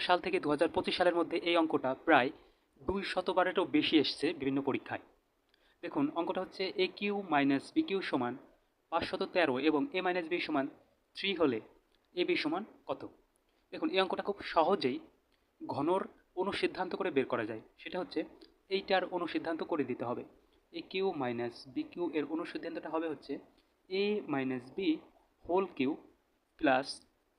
সাল থেকে 2025 সালের মধ্যে এই অঙ্কটা প্রায় 200বারেরও বেশি এসছে বিভিন্ন পরীক্ষায়। দেখুন অঙ্কটা হচ্ছে এ কিউ মাইনাস বি কিউ সমান 513 এবং এ মাইনাস বি সমান 3 হলে এ বি সমান কত। দেখুন এই অঙ্কটা খুব সহজেই ঘনর অনুসিদ্ধান্ত করে বের করা যায়। সেটা হচ্ছে এইটার অনুসিদ্ধান্ত করে দিতে হবে। A cube minus b cube এর অনুসিদ্ধান্তটা হবে হচ্ছে a minus b whole cube plus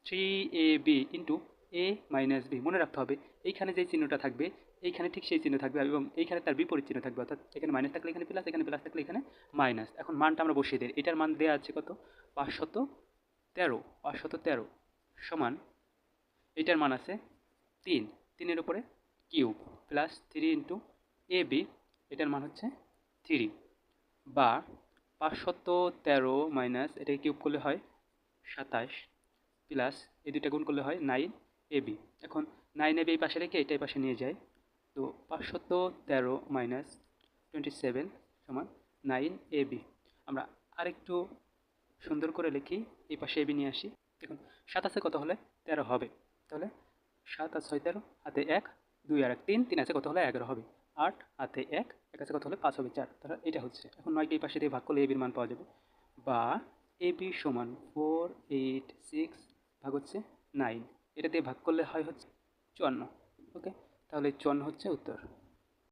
3ab into a minus b. মনে রাখতে হবে এইখানে যে চিহ্নটা থাকবে এইখানে ঠিক সেই চিহ্ন থাকবে এবং এইখানে তার বিপরীত চিহ্ন থাকবে, অর্থাৎ এখানে মাইনাস থাকলে এখানে প্লাস, এখানে প্লাস থাকলে এখানে মাইনাস। এখন মানটা আমরা বসিয়ে দিই। এটার মান দেওয়া আছে কত? 513 সমান এটার মান আছে 3 এর উপরে cube plus 3 into A B, এটার মান হচ্ছে 3, বা 513 মাইনাস এটাকে কিউব করলে হয় 27 প্লাস এই দুইটা গুণ করলে হয় 9ab। এখন 9ab এই পাশে রেখে এটা এই পাশে নিয়ে যায়, তো 513 মাইনাস 27 সমান 9ab। আমরা আরেকটু সুন্দর করে লিখি, এই পাশে ab নিয়ে আসি। দেখুন 7 কত হলে 13 হবে, তাহলে 7 আর 6 13, হাতে 1 2 আর 1 3, 3 আছে কত হলে 11 হবে, 8 হাতে 1 1 আছে কত হলে 5 হবে 4, তাহলে এটা হচ্ছে। এখন 9কে এই পাশে দিয়ে ভাগ করলে এবির মান পাওয়া যাবে, বা এবি সমান 486 ভাগ হচ্ছে 9, এটা দিয়ে ভাগ করলে হয় হচ্ছে 54। ওকে, তাহলে 54 হচ্ছে উত্তর।